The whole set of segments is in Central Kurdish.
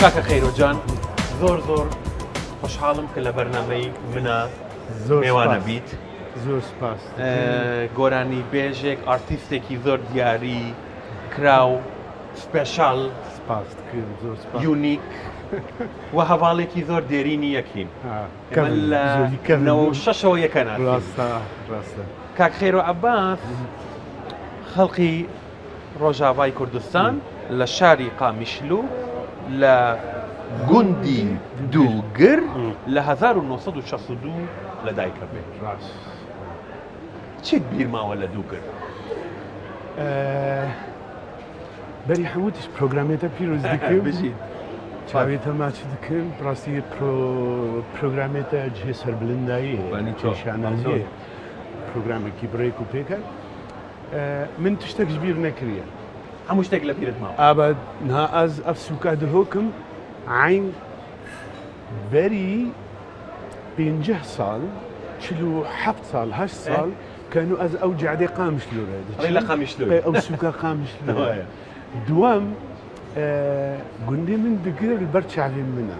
کاکە خەیرۆجان زۆر خۆشحاڵم کە لە بەرنامەی منە میوانە بیت. زۆر سپاس. گۆرانی بێژێک ئارتیستێکی زۆر دیاری کراو سپێشال سپاس دکەم زۆر سپاس. یونیک و هەواڵێکی زۆر دێرینی یەکین شەشەوە یەکەنات. ڕاستە. کاک خێرۆ عەباس خەڵکی ڕۆژاوای کوردستان لە شاری قامیشلو لە گوندی دووگر لە 1962 لەدایکە بێت. ڕاست. چیت بیرماوە لە دووگر؟ بەری هەمووتیش پرۆگرامێتە پیرۆز دکەم چاوێتە ماچ دکەم ڕاستی پرۆگرامێتە جێ سەربلندایی شانازیە پرۆگرامێکی بڕێک و پێکە من تشتێک بیر نەکریە هەموو شتێک لە پیرت ماوە. ئابد نا ئەز ئەف سوکا دهۆکم عین بەری 50 ساڵ 47 ساڵ 8 ساڵ كانوا از او جعدي قامشلو ريلا قامشلو او سوكا قامشلو دوام قندي من دقر البرشعلي منا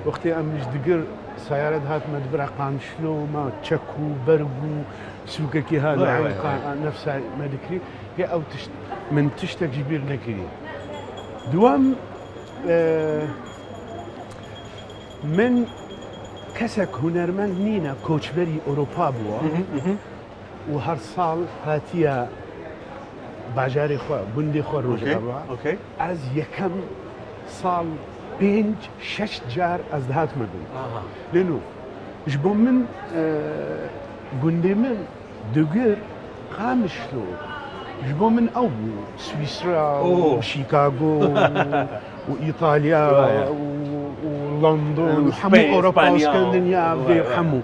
وقتي ام مش دقر سيارات هات مدبر قامشلو ما تشكو برقو سوكا كي هذا نفسها ما ذكري هي او من تشتك جبير نكري دوام من كسك هنرمند نينا كوتشبري اوروبا بوا و هەر ساڵ هاتیە باژاری خۆ گوندی خۆ ڕۆژەوە ئەس یەکەم ساڵ 5-6 جار ئەس دەهاتمە بوو لێن و ژ بۆ من گوندی من دوگر قامشلۆ ژ بۆ من ئەو بوو سویسرا و شیکاگۆ و ئیتالیا و لەندۆن و هەموو ئەوروپا و سکەندیناڤیا هەموو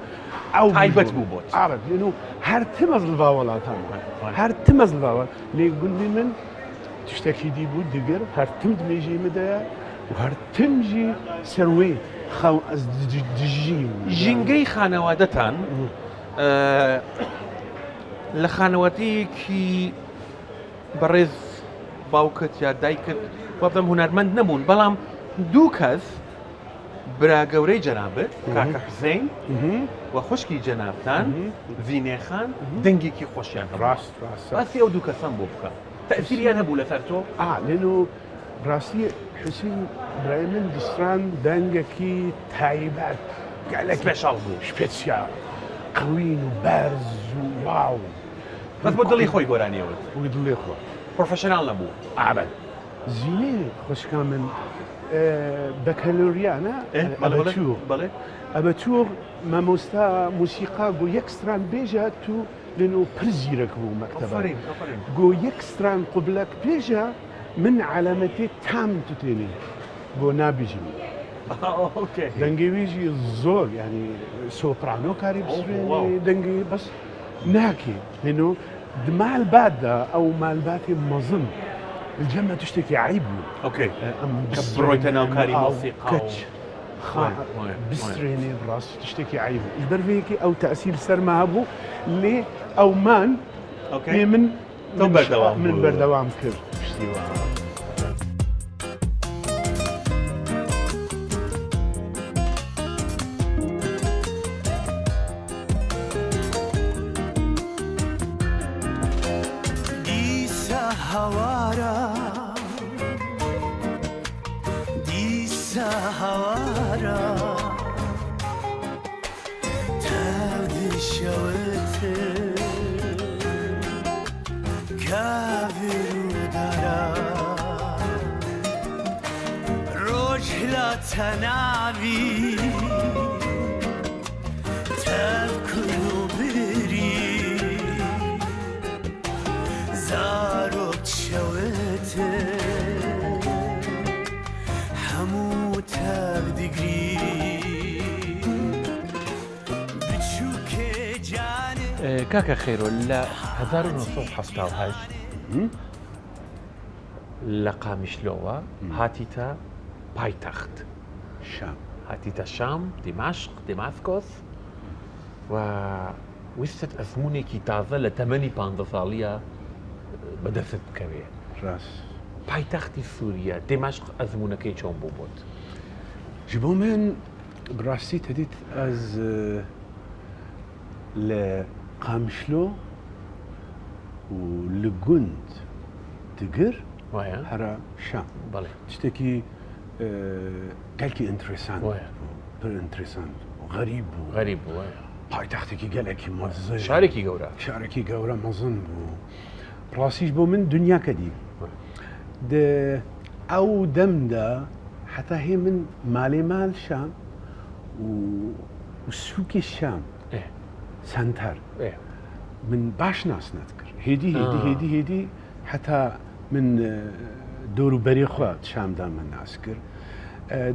ئەو تایبەت بوو بۆت عرب لێن و هەر تمەزڵوا وڵاتانە هەر تمەزڵاوە لێ گوندی من تشتێکی دی بوو دگر هەر تم دمێژی مدەیە و هەر تمژی سەروێ خەو ئەس دژیم ژینگەی خانەوادەتان لە خانەوەدەیەکی بەڕێز باوکت یا دایکت وابدەم هونەرمەند نەبوون بەڵام دوو کەس برا گەورەی جەنابەت کاکە حوسێن و خوشکی جەنابتان ڤینێخان دەنگێکی خۆشیان ڕاست باسی ئەو دوو کەسان بۆ بکە تەئسیریان هەبوو لەسەر تۆ؟ لێن و ڕاستی حوسین برای من دستران دەنگێکی تایبەت سپێشاڵ بوو شپێسیال قوین و بەرز و واو بەس بۆ دڵی خۆی گۆرانیەوت بۆی دڵی خۆ پرۆفێشناڵ نەبوو ئابەت زینێ خوشکا من بەکەلۆریانە ئەبەتوو مامۆستا موسیقا گۆ یەکستران بێژە تو لێن و پرزیرەک بوو مەکتەبە گۆ یەکستران قوبلەک پێژە من علامەتی تام توتێنێ بۆ نابیژم دەنگێویژی زۆر ینی سۆپرانۆ کاری بسوێنێ دەنگی بەس ناکێ لێن و مالباتدا ئەو مالباتی مەزم الجمع تشتكي عيب اوكي برويت انا وكاري موسيقى بستريني براس تشتكي عيب البرفيكي او تاثير سرما هبو لي او مان اوكي من بردوام كر تناوي تذكر بري زارك شوت حمو تبدقري بتشوك جاني كاكا خيرو لا 1978 لە قامیشلۆوە هاتیتە پایتەخت شام هاتیتە شام دیماشق دیماسکۆس و ویستت ئەزمونێکی تازە لە تەمەنی 15 ساڵیە بەدەست بکەوێ ڕاست پایتەختی سووریا دمەشق ئەزمونونەکەی چۆن بوو بۆت؟ ji bo min bi rastî te dît ez li Qamişlo û li gund digir وایە hera Şam بەڵێ tiştekî gelkî interesant Waya. pir interesant غەریب bû غەریب بوو وایە paytextekî gelekî mezin شارێکی گەورە şarekî gewre mezin bû rastî ji bo min dunyake dî di ew dem de heta hê min malê mal Şam û sûkê Şam ئێ senter ئێ min baş nas nedikir hêdî heta min dewrûberî xwe Şamda min nas kir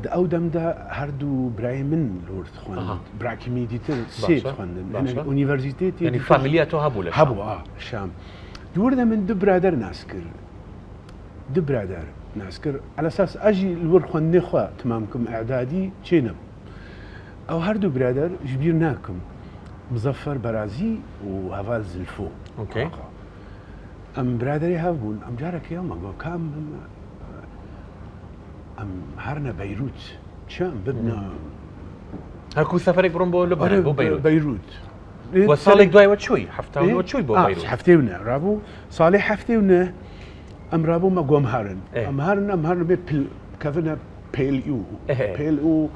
di ew dem de her dû birayê min li wir dixwendin birakî min dîtir sê dixwendin Başa. Unîversîtetê یعنی فامیلیا تۆ هەبوو لە hebû Şam di wir de min du birader nas kir du birader nas kir alesas ez jî li wir xwendinê xwe timam kim e'dadî çênim ew her du birader ji bîr nakim Muzaffer Berazî û Heval Zilfo Okay. em biraderê hev bûn em carekê ema got kam em herine Beyrût çi em bibne هەرکوو سەفەرێک بڕۆم بۆ لەبەرە بۆ بەیروت Beyrût وە ساڵێک دوایەوە چووی هەفتاوە چووی بۆ بەیروت heftê ne rabû salê heftê ne em rabû me gom herin em herin bê kevine pêlû pêlû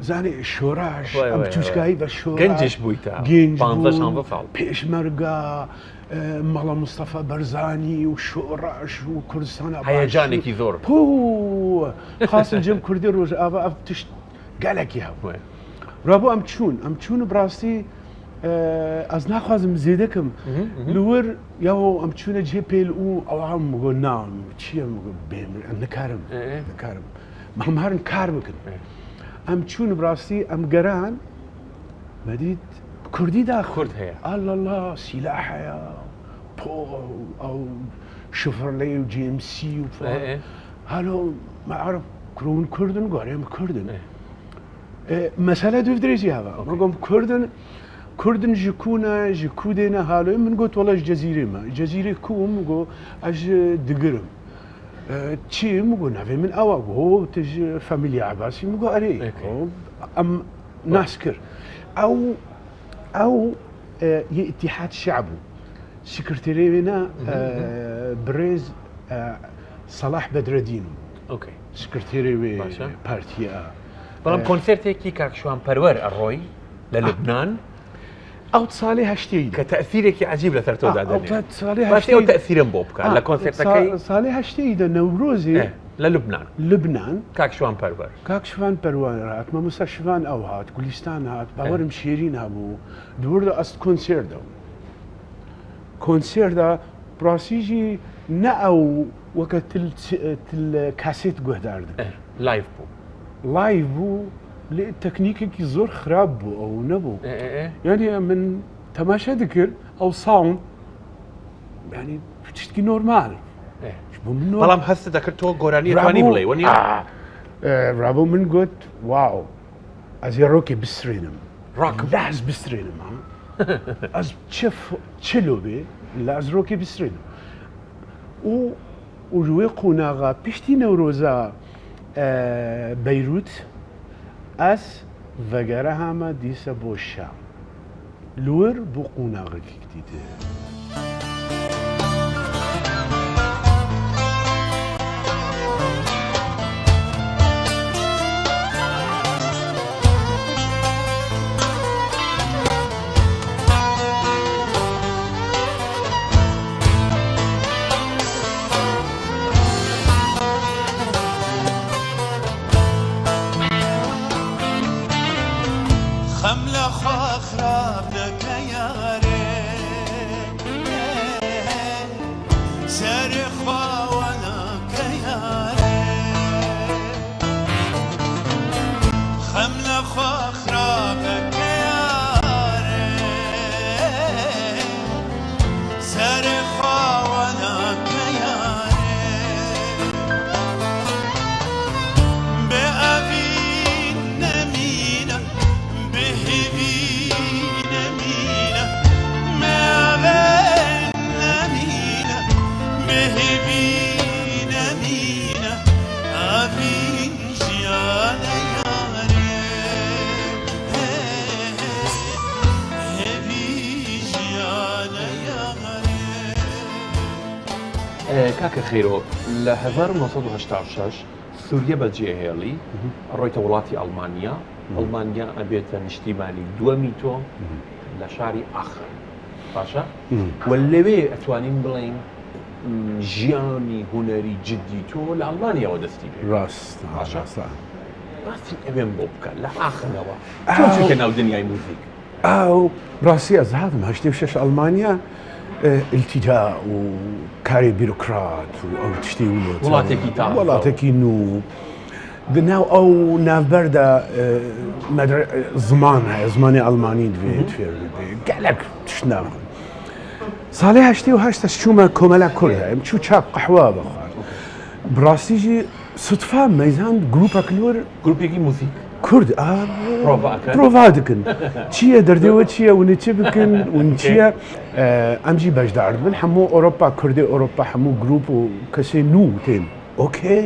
zanê şoraş em tûşkayî ve şoraş گەنجش بووی تا genç 15 ساڵ pêşmerga Mala Mustafa Berzanî û şoraş û Kurdistana هەیەجانێکی زۆر xasin cem Kurdî rojava ev tişt gelekî hev rabû em çûn bi rastî ez naxwazim zêdekim li wir ya em çûne cihê pêlû ew me got na çi ye me got bêm em nikarim em herin kar bikin em çûn bi rastî em geran me dît Kurdî da کورد هەیە Allah sîlah heye ew Chevrolet û GMC û halo me erif hûn Kurdin gorê me Kurdin mesele duv dirêjî heve me got Kurdin ji ku ne ji Kûdê ne haloyê min got wela ji cezîrê me cezîrê ku min got ez digirim çi min got navê min ew e got tu ji famîlya Ebasî min got erê em nas kir ew yê îtîhad şeab bû sekreterê wê ne birêz Salah Bedreddîn ئۆکەی sekreterê wê Başa. partiya بەڵام کۆنسرتێکی کاکشوان پەروەر ئەڕۆی لە لوبنان ew salê heştê کە تەئسیرێکی عجیب لەسەر تۆدا دەنێت salê باسی ئەو تەئسیرم بۆ بکات لە کۆنسرتەکەی salê heştê de Newrozê لە لوبنان Libnan کاکشوان پەروەر Kakşivan Perwan hat Mamusa Şivan ew hat Gulistan hat bawerim Şêrîn hebû di wir de ez konser de konser de rasî jî ne ew weke til kasêt guhdar dikin لايف بوو live bû lê teknîkekî zor xirab bû ew nebû yani min temaşe dikir ew sound yani tiştkî normal بەڵام هەست دەکرد تۆ گۆرانی توانی بڵێ وەنی rabû min got wow ez ê rokê bistirênim ڕاک lez bistirênim ez çi lobê lez rokê bistirênim û ji wê qonaxa piştî Newroza Beyrût ez vegereha me dîse bo Şam li wir bû qonaxekî dîte خەم لە خوا خراپ دەکە یارێ کاکە خێرۆ لە 1986 سووریا بەجێهێڵی ڕۆیتە وڵاتی ئەڵمانیا ئەڵمانیا ئەبێتە نیشتیمانی دووەمی تۆ لە شاری ئاخر باشە و لەوێ ئەتوانین بڵێن ژیانی هوەری جددی تۆ لە ئەڵمانیاوە دەستی بێ ڕاست باسی ئەوێن بۆ بکە لە ئاخرەوە چۆنکە ناو دنیای موزیک ئەو ڕاستی ئەزهادم 86 ئەڵمانیا التیجا و کاری بیرۆکرات و ئەو تشتی وڵاتێکی نو بناو ئەو ناوبەردا زمان هەیە زمانی ئەڵمانی دوێت فێر بێ گەلک تشناخن ساڵی 88 چوومە کۆمەلا کورد چوو چاپ قەحوا بخوار بڕاستیژی سوتفا مەیزان گروپەکلۆر گروپێکی موزیک کورد پرۆڤا دکن چییە دەردەوە چییە ونی چی بکن ون چییە ئەمجی بەشدار بن هەموو ئۆروپا کوردی ئۆروپا هەموو گروپ و کەسێ نو تێن ئۆکەی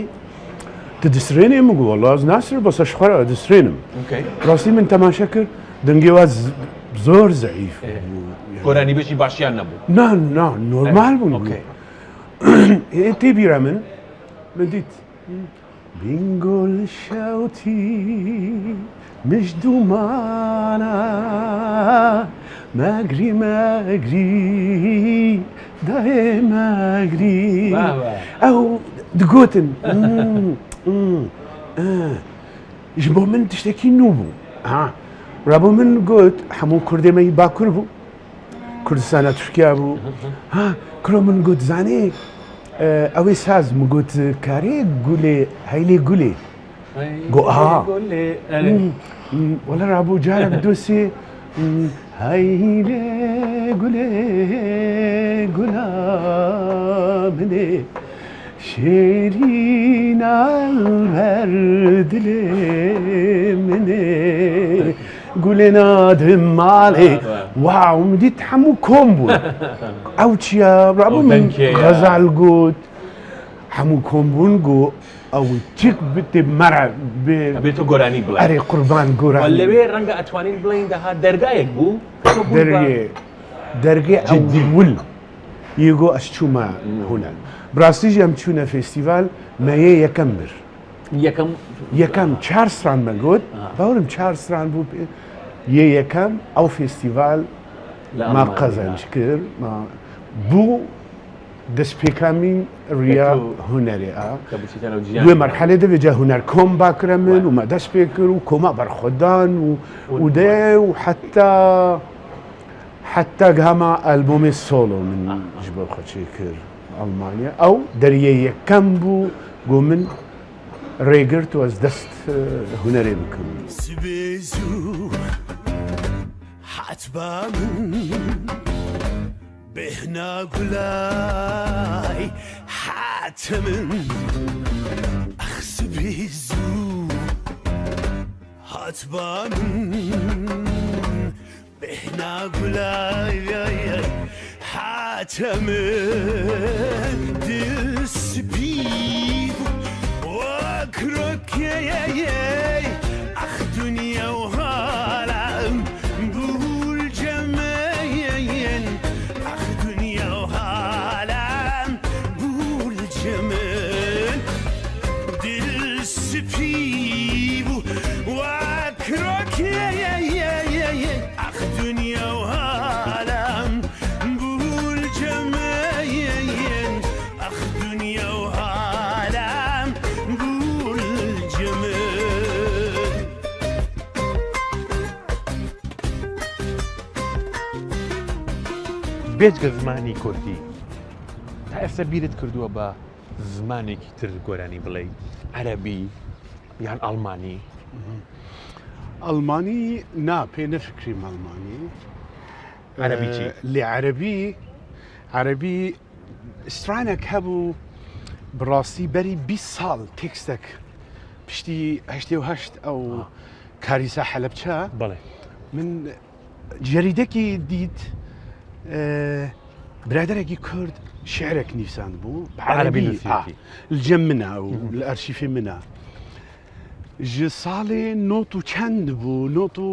دەدەسرێنێ مگو وەڵاز ناسر بەسە شخوارە دەسرێنم ڕاستی من تەماشا کرد دەنگێوا زۆر زەعیف گۆرانی بێژی باشیان نەبوو نا نۆرمال بوون تێبیرە من دیت بینگۆل شەوتی مژدومانە مەگری دایێ مەگری ئەو دگوتن ژ بۆ من تشتێکی نو بوو ڕابوو من گوت هەموو کوردێمەی باکوور بوو کوردستانە تورکیا بوو کرۆ من گوت زانێ ئەوەی ساز مگوت کارێ گولێ هەیلێ گولێ گۆ وەڵە ڕابوو جارێک دۆسێ هەیلێ گولێ گولا منێ شێرین ئەلبەر دلێ منێ گولێ نادم ماڵێ واو دیت هەموو کۆم بوو ئەو چییە ڕابوو من غەزال گوت هەموو کۆم بوون گۆ ئەو چیک بتێ مەرە بێتە گۆرانی بڵێ ئەرێ قوربان گۆران لەوێ ڕەنگە ئەتوانین بڵێن دەها دەرگایەک بوو دەرگێ ئەول یێگۆ ئەس چوومە هونەر بڕاستیژی ئەم چوونە فێستیڤال مەیە یەکەم بر یەکەم 4 سران مەگوت باورم 4 سران بوو یەکەم ئەو فێستیڤال ما قەزەنج کرد بوو دەستپێکامین ڕیا هوەرێ دوێ مەرحەلێ دەبێجا هوەر کۆم باکرە من و مە دەست پێ کرد و کۆما بەرخۆدان و دێ و حتا گەما ئەلبۆمی سۆلۆ من ji بۆ خۆچی کرد ئەڵمانیا ئەو دەریە یەکەم بوو گۆ من ڕێگرت و ئەس دەست هوەرێ بکەم سبێزوو حەتبا من بهنا گولای حاتە من ئەخ سبێزوو حەتبا من بهنا گولای حاتە من دل سپی وەکرۆکێ ئەخ دنیا و هاڵم بول جەمەیەن ئەخ دنیا و هاڵم بول جەمن دل سپی بوو وەکرۆکێ ئەخ دنیا و هاڵم بول جەمەیەن ئەخ دنیا و هاڵم بول جەمن بێجگە زمانی کوردی تا ئێستا بیرت کردووە بە زمانێکی تر گۆرانی بڵێ عەرەبی یان ئەڵمانی ئەڵمانی نا پێ نەفکریم ئەڵمانی عەرەبی چی؟ لێ عەرەبی سترانێک هەبوو بڕاستی بەری 20 ساڵ تێکستێک پشتی 88 ئەو کاریسا حەلەبچە بەڵێ من جەریدەکی دیت برادێکی کورد شعرێک نیسان بوو عەرەبی الجەم منە و لە ئەرشیفی منە ji salê not û çend bû not û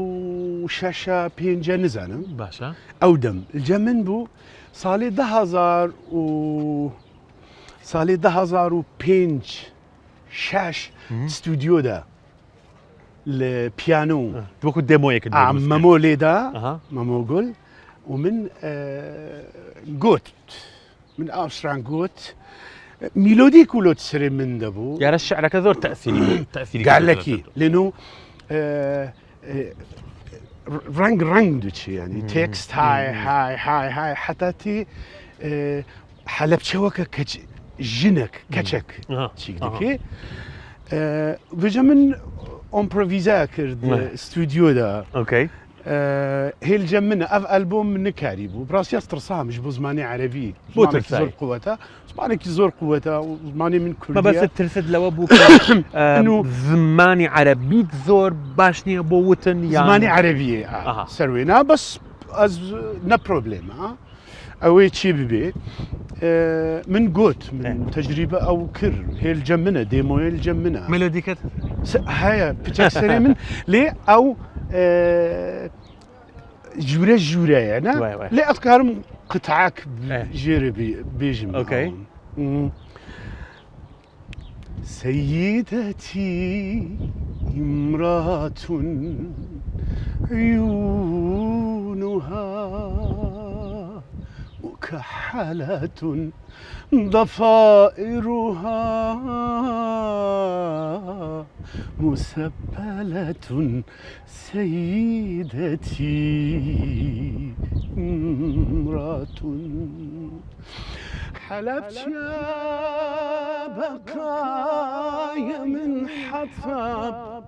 şeşa pênce nizanim باشە ew dem ce min bû salê 2000 û ساڵی 2005 6 ستودیۆدا لە پیانۆ وەکو دێمۆیەکت مەمۆ لێدا ئەها. مەمۆگل و من گوت من ئاوسران گوت میلۆدی کولۆت سرێ من دەبوو یارە شعرەکە زۆر تەسیری گالەکی لێنو ڕنگ دوچی ینی تێکست های حتاتی حەلەبچەوەکە ژنێک کەچێک چیک دەکێ بژە من ئۆمپرۆڤیزا کرد ستودیۆدا ئۆکەی هێلجە منە ئەف ئەلبۆم من نکاری بوو بڕاستی ئەس ترسامش بۆ زمانی عەرەبی بۆ ترسایی؟ زۆر قووەتە زمانێکی زۆر قووەتە و زمانی من بەبەست کوردیە ترست لەوە بوو زمانی عەرەبیت زۆر باش نییە بۆ وتن زمانی عەرەبیە سەروێنا بەس ئەس نە پرۆبلێمە ئەوەی چی ببێ من گوت من تەجریبە ئەو کرد هێلجە منە دێمۆیلجە منە مێلۆدیکەت هەیە پچە سەرێ من لێ ئەو ژورە ژوورەیە نە لێ ئەتکارم قتعاک ژێرە بێژم أوكي. سيدتي امرأة عيونها مكحلة ضفائرها مسبلة سيدتي امرأة حلبت يا بقايا من حطب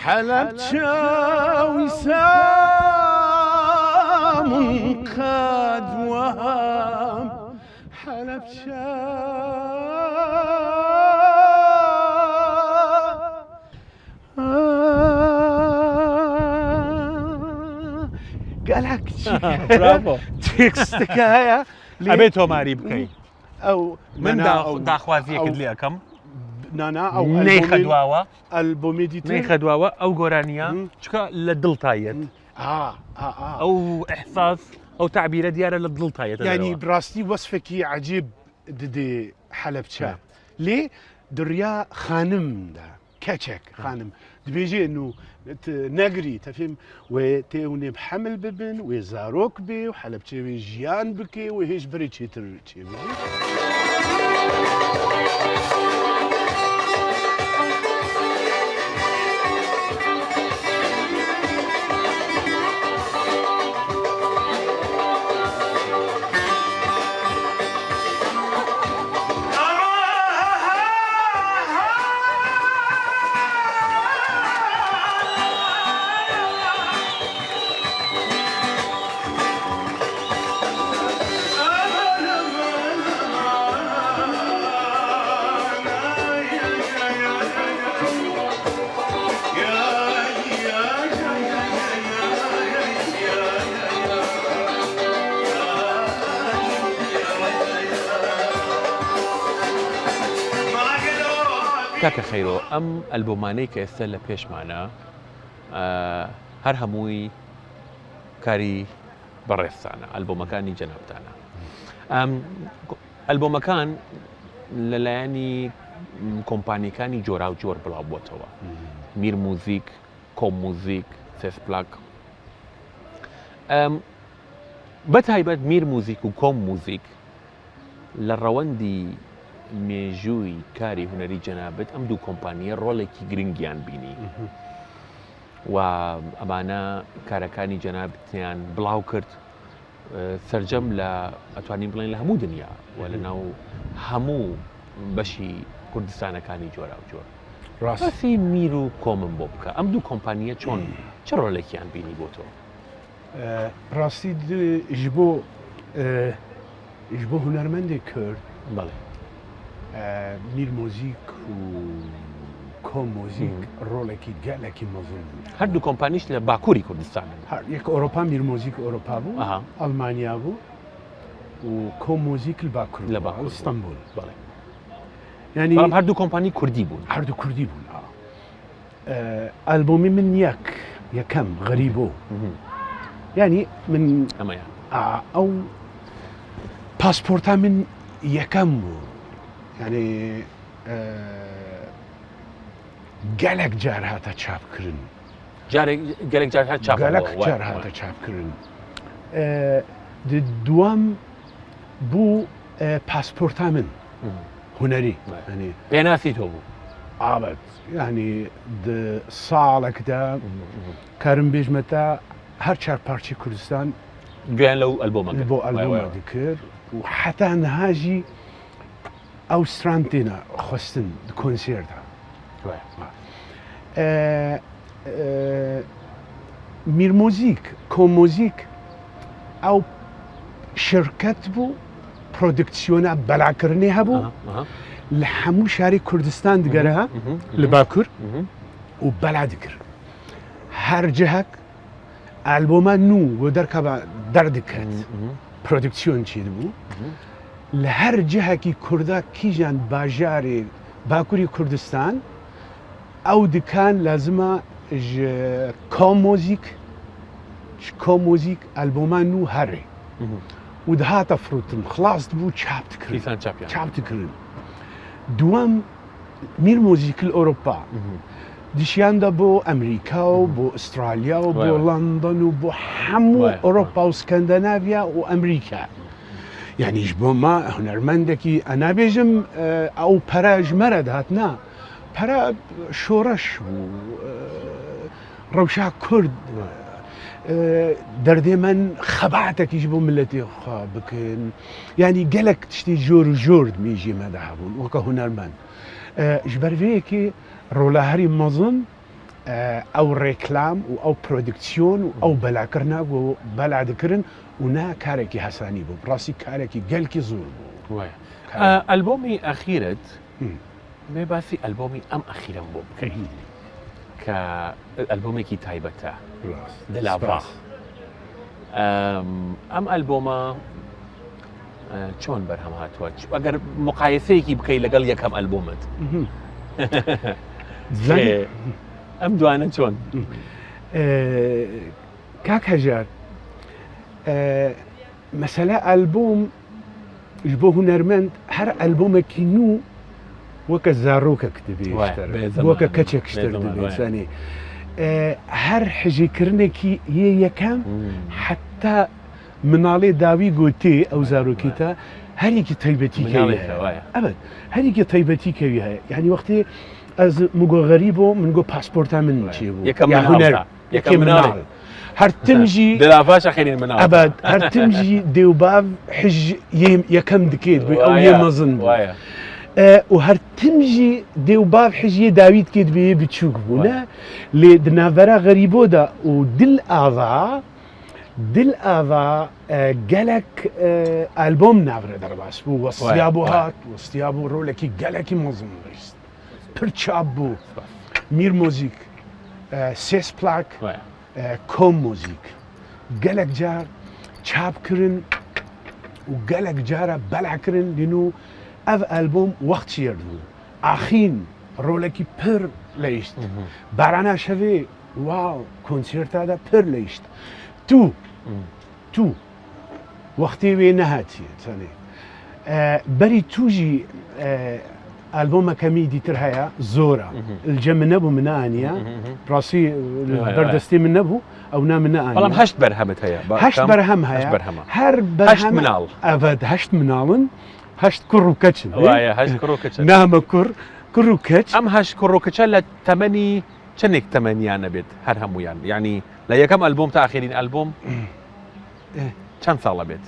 حلبت يا وسام قد وهام حلبت قالك برافو تكستك هيا ئەبێت تۆماری بکەیت او من داخوازیەکت لێ ئەەکەم نانا او نەیخەدواوە البومي ديتي نەیخەدواوە ئەو گۆرانیە چکە لە دڵتایەت ئەو ئەحساس ئەو تعبیرە دیارە لە دڵتایەت يعني براستي وصفك عجيب ددي حلبشة ليه دريا خانم دا كاتشك خانم دبيجي انه نقري تفهم وتوني بحمل ببن وزاروك بي وحلبشة وجيان بكي وهيش بري تشيتر تشي کاکە خەیرۆ ئەم ئەلبۆمانەی کە ئێستا لە پێشمانە هەر هەمووی کاری بەڕێستانە ئەلبۆمەکانی جەنابتانە ئەلبۆمەکان لەلایەنی کۆمپانیەکانی جۆرا و جۆر بڵاو بووتەوە میر موزیک کۆم موزیک سێسپلاک بەتایبەت میر موزیک و کۆم موزیک لە ڕەوەندی مێژووی کاری هونەری جەنابەت ئەم دوو کۆمپانیە ڕۆڵێکی گرنگیان بینی و ئەمانە کارەکانی جەنابەتیان بڵاو کرد سەرجەم لە ئەتوانین بڵێن لە هەموو دنیا و لەناو هەموو بەشی کوردستانەکانی جۆرا و جۆر ڕاستی میر و کۆمم بۆ بکە ئەم دوو کۆمپانیە چۆن چه ڕۆڵێکیان بینی بۆ تۆ ڕاستی ji bo hunermendê Kurd بەڵێ میر موزیک و کۆم موزیک ڕۆڵێکی گەلێکی مەزن هەردوو کۆمپانیش لە باکووری کوردستان یەک ئۆرۆپا میر موزیک ئۆرۆپا بوو ئەڵمانیا بوو و کۆم موزیک باکوور لە باکوور ئیستانبول بەڵێ ینی هەردوو کۆمپانی کوردی بوون هەردوو کوردی بوون ئەلبۆمی من یەکەم غەریبۆ ینی من ئەمەیە ئەو پاسپۆرتا من یەکەم بوو يعني گەلێک جار هاتە چاپکردن گەلێک جار هات چاپ گەلێک جار هاتە چاپکردن دوام بوو پاسپۆرتا من هوەری ینی پێناسی تۆ بوو ئابەت ینی ساڵێکدا کارم بێژمەتە هەر چار پارچی کوردستان گوێیان لەو ئەلبۆمە بۆ ئەلبۆمە کرد و حتا نەهاژی ئەو سترانتێنە خستن کۆنسێردا میرمۆزیک کۆمۆزیک ئەو شرکت بوو پرۆدکسیۆنە بەلاکردنی هەبوو لە هەموو شاری کوردستان دگەرەها لە باکوور و بەلا دکرد هەر جهەک ئالبۆمە نو بۆ دەرکەوە دەردکرد پرۆدکسیۆن چی بوو لە هەر جهەکی کووردا کیژیان باژارێ باکووری کوردستان ئەو دکان لازمە کۆمۆزیک ئەلبۆمە نو هەرێ و دەهاتە فروتن خلاص بوو چاپتکردن دووەم میرمۆزیکل ئەوروپا دیشیاندا بۆ ئەمریکا و بۆ ئوسترالیا و بۆ لەندەن و بۆ هەموو ئەوروپا و سکەندەناڤیا و ئەمریکا یعنیش بۆ ما هونەرمەندێکی ئەنابێژم ئەو پەراژمەرە دهاتنا پەرە شۆڕەش و ڕەوشا کورد دەردێ من خەباتێکیش بۆ ملەتی خوا بکەن ینی گەلێک تشتی ژۆر و ژۆرد میژی مەدا هەبوون وەکە هونەرمەند ji ber vê yekê roleherî mezin ew rêklam û ew prodüksiyon û ew belakirina û bela dikirin û ne karekî hesanî bû rastî karekî gelkî zor bû ئەلبۆمی ئەخیرت مێ باسی ئەلبۆمی ئەم ئەخیرم بۆ بکەین کە ئەلبۆمێکی تایبەتە دلاڤا ئەم ئەلبۆمە چۆن بەرهەم هاتووە ئەگەر مقایسەیەکی بکەی لەگەڵ یەکەم ئەلبۆمت ئەم دوانە چۆن کاک هەژار مەسەلە ئەلبۆم بۆ هونەرمەند هەر ئەلبۆمێکی نو وەکە زارۆکە دەبێت وەکە کەچێک شتر دەبێتانی هەر حژیکردنێکی یەکەم حتا مناڵێ داوی گوتێ ئەو زارۆکیتە هەرێکی تایبەتی ئەبەت هەرێکی تایبەتی کەوی هەیە یعنی وەختێ ئەز مگۆ غەریب بۆ من گۆ پاسپۆرتا من چێ بوو یەکەم مناڵ هەر تمژی دلافاشە خێنین مناڵ ئەبەت هەر تمژی دێوباv حژ یەکەم دکێت بووی ئەو یێ مەزن بوو و هەر تمژی دێوباv حژیە داویت کێت بێ بچووک بوونە لێ دناڤەرە غەریبۆدا و دل ئاوا گەلێک ئەلبۆم ناورە دەرباس بوو وەستیا بۆ هات وەستیا بوو ڕۆلێکی گەلێکی مەزم ڕیست پر چاپ بوو میرمۆزیک سێس پلاک کۆمۆزیک گەلێک جار چاپکردن و گەلێک جارە بەلاکردن لین و ئەv ئەلبۆم وەخت چێرد بوو ئاخین ڕۆلێکی پر لەیشت بارانە شەوێ واو کۆنسێرتادا پر لەیشت تو وەختی وێ نەهاتیە چەنێ بەری توژی ئەلبۆمەکەمی دیتر هەیە زۆرە الجە من نەبوو منانە ڕاستی بەردەستی من نەبوو ئەو نا منە بەڵام هەشت بەرهەمت هەیە هەشت بەرهەم هەیە هەر مناڵ ئەڤەت هەشت مناڵن هەشت کوڕ و کەچن نامە کوڕ و کەچ ئەم هەشت کوڕ و کەچە لە تەمەنی چەندێک تەمەنیانە بێت هەر هەمویان ینی لە یەکەم ئەلبۆم تا ئاخرین ئەلبۆم چەند ساڵە بێت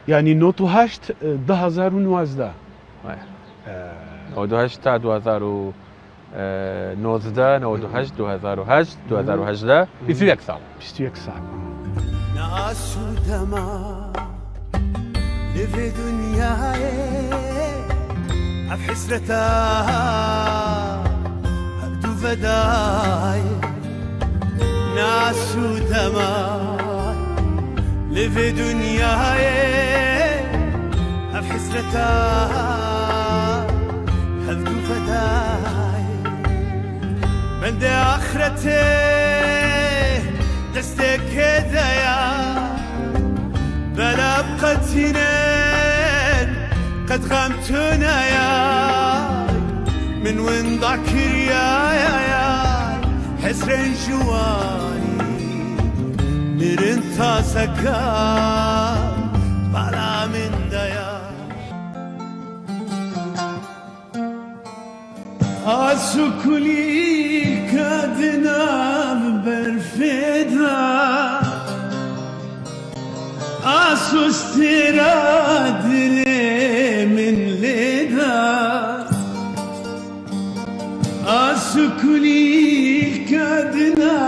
ینی 98 2019 تا 2019 2008 2018 21 ساڵ 21 ساڵ ناسوودەما لێ دنیاێ ئەف حسرەتە هەردوو بەدایە ناسوودەما لێ دنیاێ ئەف حسرەتە هەردوو بەدایە بەندێ ئاخرەتێ دەستێکێ دەیە بەلا بقەتینێن قد غمتنا يا من وين ذاكر يا حسرين جواني مرن تاسكا بلا من ديا أسكلي كادنا برفدا أسستراد من لدا أسكلي كادنا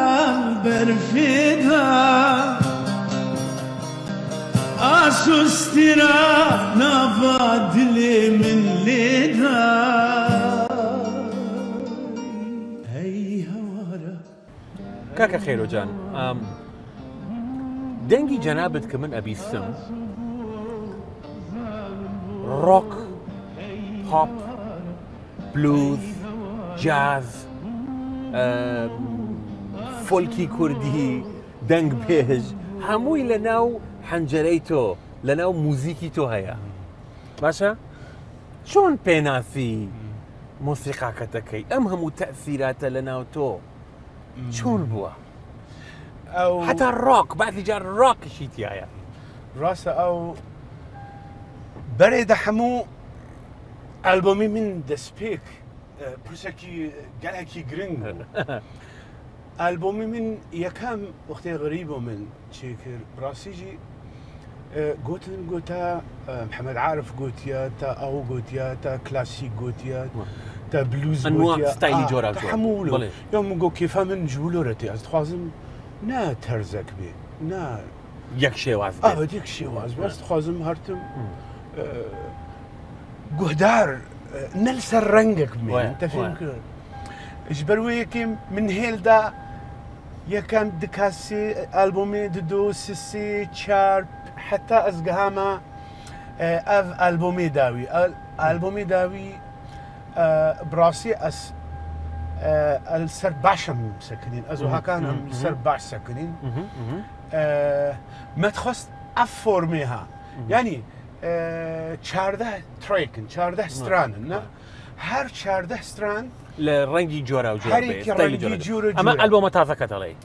برفدا أسستراد نفاد من لدا كاكا خيرو جان دنجي جنابتك من أبي السم روك بوب بلوز جاز فولكي كردي دنج بيج هموي لناو حنجريتو لناو موزيكيتو هيا باشا شون بيناثي موسيقى كتكي أم همو تأثيرات لناو تو شون بوا أو حتى الروك بعد جار الروك شيتي يا راسه أو بريد حمو ألبومي من دسبيك برسكي جالكي جرينغ ألبومي من يكام وقت غريبة من شيكر براسيجي قوتا محمد عارف قوتيا تا أو قوتيا تا كلاسيك قوتيا تا بلوز أنواع قوتيا ستايلي جورا تحمولو يوم قو كيفا من جولورتي از خوازم نا ترزك بي نا يك شي واز ديك شي واز بس خوازم هرتم قهدار نلسى رنقك بي انت فين كر اجبرويكم من هيلدا يكام دكاسي ألبومي دو سيسي تشارب حتى أزقهاما أف ألبومي داوي ألبومي داوي براسي أس السرباشم سكنين أزو هكان السرباش سكنين ما تخص أفورميها يعني 14 تريكن 14 ستران هر 14 ستران لرنجي جورا وجورا هريك رنجي جورا اما البوم تازكت علي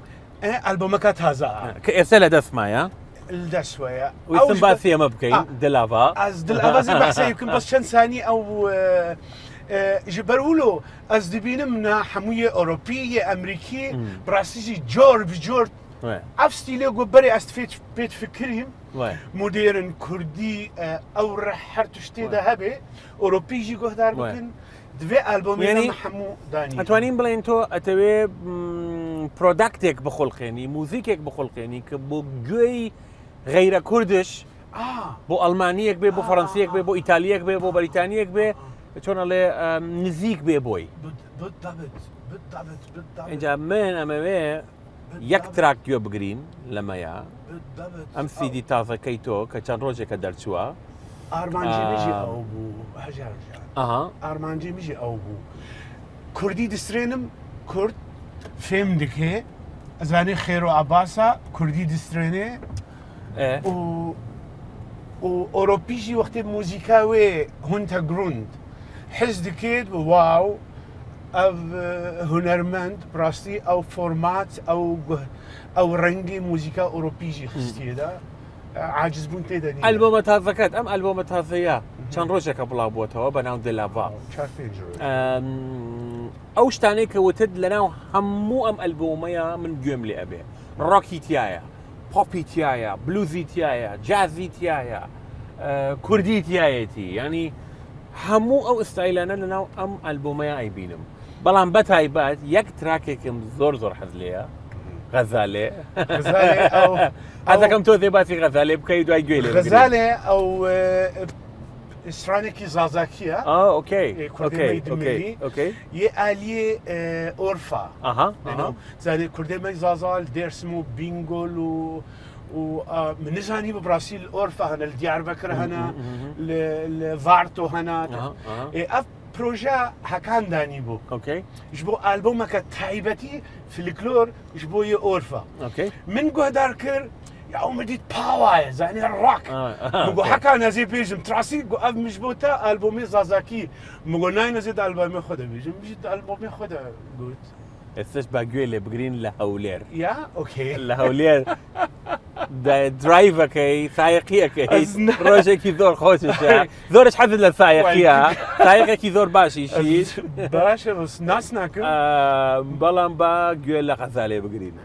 ألبومك هذا كإرسال دسمة يا الدسوية والسمباثية مبكي دلافا از دلافا زي بحثي يمكن بس شن ثاني او جبرولو از دبينمنا حموية أوروبية أمريكية براسيجي جور بجور أفستيلي قبري أستفيد بيت فكرهم مودرن كردي أو رحر تشتي ذهبي أوروبي جي قهدار بكن دوی ألبومي يعني محمو داني أتوانين بلينتو أتوي برودكتك بخلقيني موزيكك بخلقيني كبو جوي غير كردش بو ألمانيك بي بو فرنسيك بي بو إيطاليك بي بو بريطانيك بي چون على نزيك بي بوي بالضبط إنجا من أمامي يك تراك جو بجرين لما يا أم سيدي تازا كيتو كان روجي كدرتشوا أرمانجي ميجي أو بو هجر أرمانجي ميجي أو بو كردي دسترينم كرد فهم دكه أزاني خيرو عباسا كردي دسترينه و أوروبيجي وقت موسيقاوي هونتا جروند حس دكيد واو أو هنرمند براستي أو فورمات أو رنجي موسيقى أوروبيجي خستي دا عاجز بون تيداني ألبومت هذا كات أم ألبومت هذا يا كان روجك بلا بوتها بناون دلافا أوش تاني كوتد لنا همو أم ألبوميا من جملة أبي روكي تيايا بوبي تيايا بلوزي تيايا جازي تيايا كردي تيايتي يعني همو أو استايلنا لنا أم ألبوميا أي بينم بلان بتاي بات يك تراككم زور حزليا غزالة أو هذا كم توذي باتي غزالة بكيدو أي جويلة غزالة أو استرانيكي زازاكية اوكي يالي اورفا زاني كردي مي زازال ديرسمو بينغول و من نزاني ببرازيل اورفا هنا الديار بكر هنا الفارتو هنا اف بروجا هكان داني بو جبو ألبومك تايبتي في الكلور جبو اورفا من قهدار كر يا مديت باوا زاني الروك مگو حكا نزي بيجم تراسي گو اف مش بوتا البومي زازاكي مگو ناي نزيد البومي خدا بيجم بيجد البومي خدا قلت استش باگوێ لێ بگرین لە هەولێر يا اوكي لە هەولێر درایڤەکەی سایقیەکەی ڕۆژێکی زۆر خۆشە زۆرش حەزت لە سایقیە سایقێکی زۆر باشیشی باشا بس ناس ناكم بەڵام با گوێ لە قەزا لێ بگرین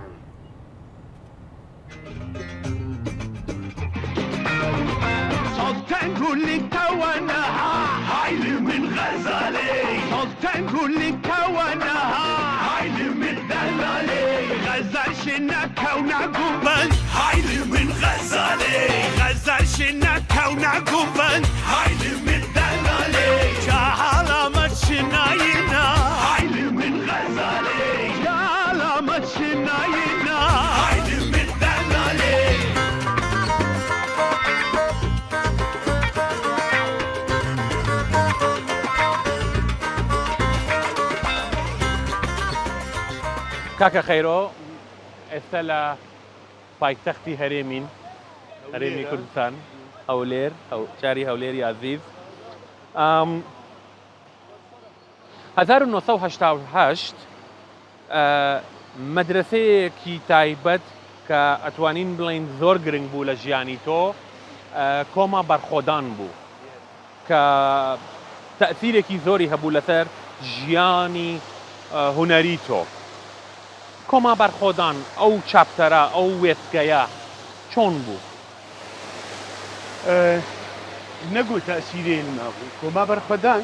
سلطان كل كونها هايل من غزالي سلطان كل كونها هايل من دلالي غزال شنا كونا قبل هايل من غزالي غزال شنا كونا قبل هايل من دلالي جهالا مشناينا هايل من غزالي جهالا مشناينا هايل من دلالي کاکە خەیرۆ ئێستا لە پایتەختی هەرێمین هەرێمی کوردستان هەولێر شاری هەولێری عەزیز 1988 مەدرسەیەکی تایبەت کە ئەتوانین بڵێن زۆر گرنگ بوو لە ژیانی تۆ کۆما بەرخۆدان بوو کە تەئسیرێکی زۆری هەبوو لەسەر ژیانی هونەری تۆ کۆما بەرخۆدان ئەو چاپتەرە ئەو وێستگەیە چۆن بوو؟ نەگو تەئسیرێن نابوو کۆما بەرخۆدان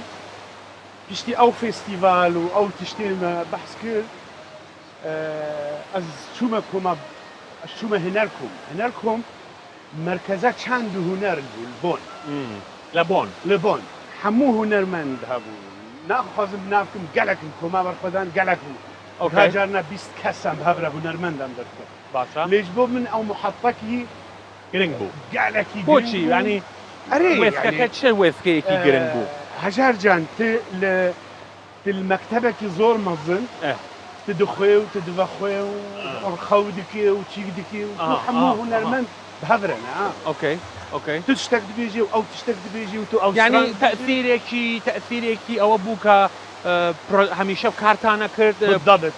پشتی ئەو فێستیڤال و ئەو تشتێمە بەحس کرد ئەس چوومە کۆما چوومە هەنەرکۆم مرکزە چەند هونەر بوو لە بۆن هەموو هونەرمەند هەبوو ناخوازم ناکەم گەلێکم کۆما بەرخۆدان گەلێک بوو هاجرنا 20 کەسم هەبرە هونەرمەندم دەکرد باشە لێش بۆ من ئەو محەتەکی گرنگ بوو گەلێکی بۆچی ینی وێستگەکە چه وێستگەیەکی گرنگ بوو؟ هەژار جان مەکتەبێکی زۆر مەزن تدخوێ و تدڤەخوێ و خەو دکێ و چی دکێ و هەموو هونەرمەند هەبرن ئۆکەی تو شتێک دبێژی و ئەو تشتێک دبێژی و تو ئەو ینی تەئسیرێکی ئەوە بوو کە هەمیشە کارتانە کرد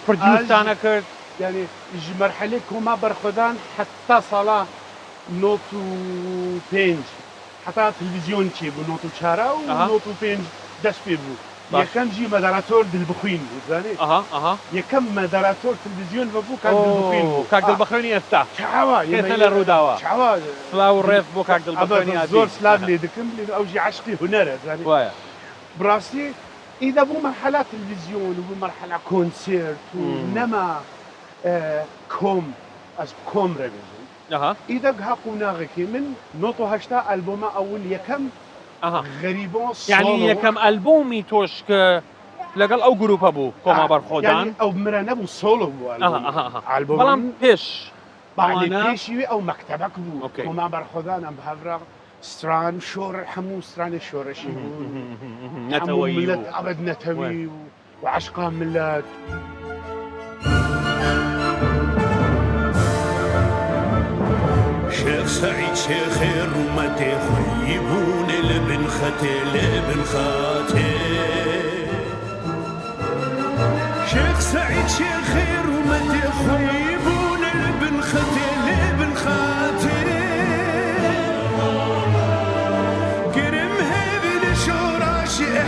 پردیوستانە کرد یعنی ji merhelê koma berxwedan heta sala not û pênc heta televîzyon çêbû not û çara û not û pênc dest pê bû yekem jî moderator dilbixwîn bû zanî yekem moderator televîzyon vebû kak dilbixwîn bû کاک دڵبەخوێنی ئێستا çawa ئێستا لە ڕووداوە çawa سلااو و ڕێز بۆ کاک دڵبەخوێنی زۆر سلااv lê dikim ew jî eşqî huner e zanî وایە براستی إذا بو مرحلة تلفزيون وبو مرحلة كونسيرت ونما كوم أس كوم رجل إذا قهقونا غكي من نوتو هشتا ألبوما أول يكم غريبون صولو يعني يكم ألبومي توشك لقل أو جروب أبو كوما برخودان يعني أو مرة نبو صولو بو ألبوم بلام بيش بعد بيشي أو مكتبك بو كوما برخودان أم بهفرغ ستران شور حمو ستران شورشي نتوي ملت أبد نتوي وعشقا ملت شيخ سعيد شيخ الرومتي خيبون لبن ختي شيخ سعيد شيخ الرومتي خيبون لبن ختي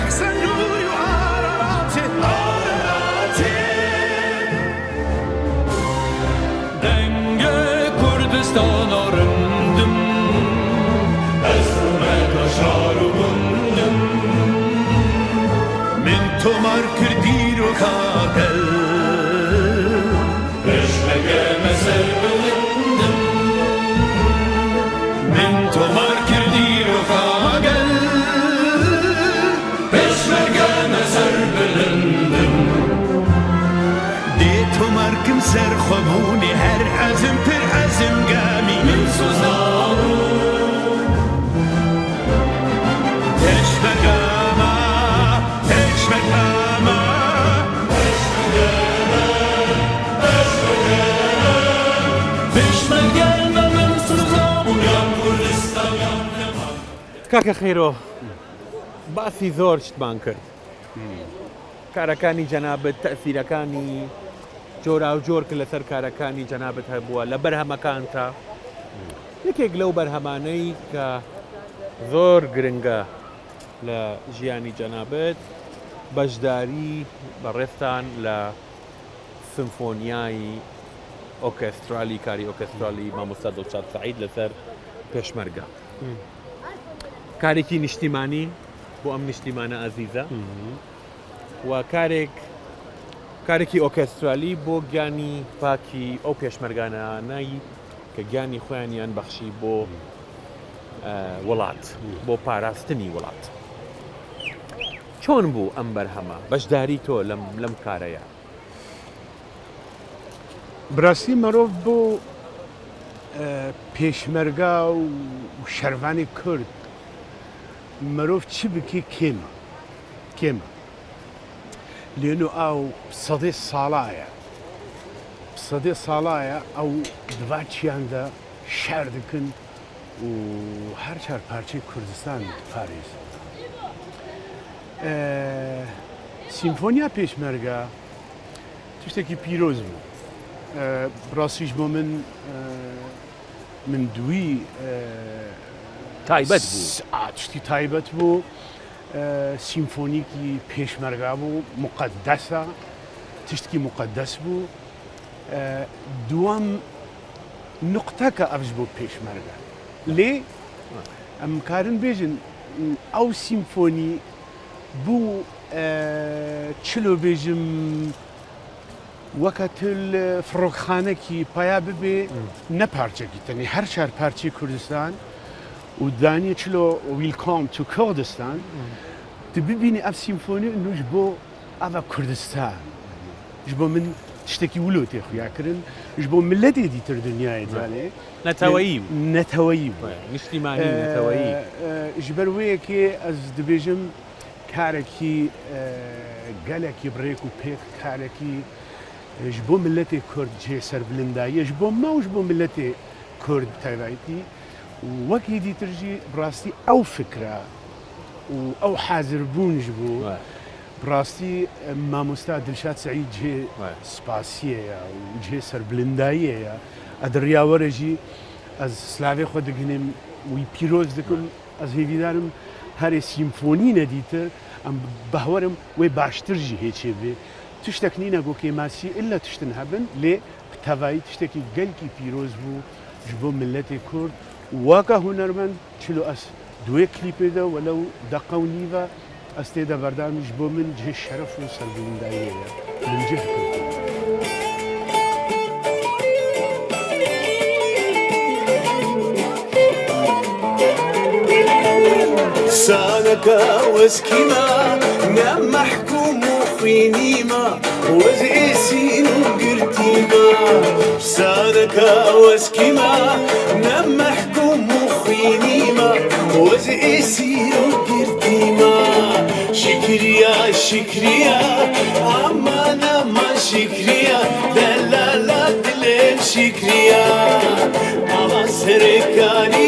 احسن نوري وعراراتي دنگه کردستان آرندم اسمه کشار و بندم من تو مر کردی رو کاغل پشمگه مسر بلندم من تو مر کردی رو کاغل مركم سر خموني هر عزم پر عزم قامي من سوزارو ايش مقاما ايش مقاما ايش مقاما من کاکە خێرۆ باسی زۆر شتمان کرد کارەکانی جەنابەت تەسیرەکانی جۆرا و جۆر کرد لەسەر کارەکانی جەنابەت هەبووە لە بەرهەمەکانتە یەکێک لەو بەرهەمانەی کە زۆر گرنگە لە ژیانی جەنابەت بەشداری بەڕێستان لە سمفۆنیای ئۆکێسترالی کاری ئۆکێسترالی مامۆستا دڵشاد سەعید لەسەر پێشمەرگە کارێکی نیشتیمانی بۆ ئەم نیشتیمانە ئازیزە و کارێکی ئۆکێسترالی بۆ گیانی پاکی ئەو پێشمەرگانانایی کە گیانی خۆیانیان بەخشی بۆ وڵات بۆ پاراستنی وڵات چۆن بوو ئەم بەرهەمە بەشداری تۆ لەم کارەیە براستی مرۆڤ بۆ پێشمەرگا و شەروانی کورد مرۆڤ چی بکە کێمە لێنو ئەو سەدەی ساڵایە ئەو دواچیاندا شار دکن و هەر چار پارچەی کوردستان پارێز سیمفۆنیا پێشمەرگە تشتێکی پیرۆز بوو ڕاستیش بۆ من دوی تایبەت بوو تشتی تایبەت بوو سیمفۆنیکی پێشمەرگا بوو مقدسە تشتکی مقدس بوو دووەم نقطەکە ئەفش بۆ پێشمەرگە لێ ئەم کارن بێژن ئەو سیمفۆنی بوو چلۆ بێژم وەکەتل فڕۆکخانەکی پیا ببێ نەپارچەکی تەنی هەر چار پارچەی کوردستان و دانی چلۆ ویلکام تو کوردستان tu bibînî ev sîmfonî nû ji bo eva Kurdistan ji bo min tiştekî wilo tê xuya kirin ji bo milletê dîtir dunyayê zanê neteweyî نیشتیمانی نەتەوەیی ji ber wê yekê ez dibêjim karekî gelekî birêk û pêk karekî ji bo milletê Kurd cihê serbilindayî ji bo me û ji bo milletê Kurd taybetî wekî dîtir jî birastî ew fikra û ew hazîrbûn ji bo birastî mamosta Dilşad Saîd cihê spasiyê ye û cihê serbilindayiyê ye ediriya were jî ez slavê xwe digihînim wî pîroz dikim ez hêvîdarim herê sîmfonî nedîtir em behwerim wê baştir jî hêçê bê tiştek nîne gokê masî illa tiştin hebin lê bi tevayî tiştekî gelkî pîroz bû ji bo milletê Kurd waka hunermend çilo ez دوێ کلیپێدا وەلەو دەقە و نیڤە ئەس تێدا بەردامی ji بۆ من جێ شەرەف و سەربڵنداییەیە من جێ سانەکە وەسکیمە نام مەحکوم و خوێنیمە وەزئێ سین و گرتیمە سانەکە وەسکیمە نام مەحکوم و خوێنیمە وەزئێ سین و گرتیمە شکریە شکریە ئەمان ئەمان شکریە دەلالە دلێم شکریە ئەڵا سەرەکانی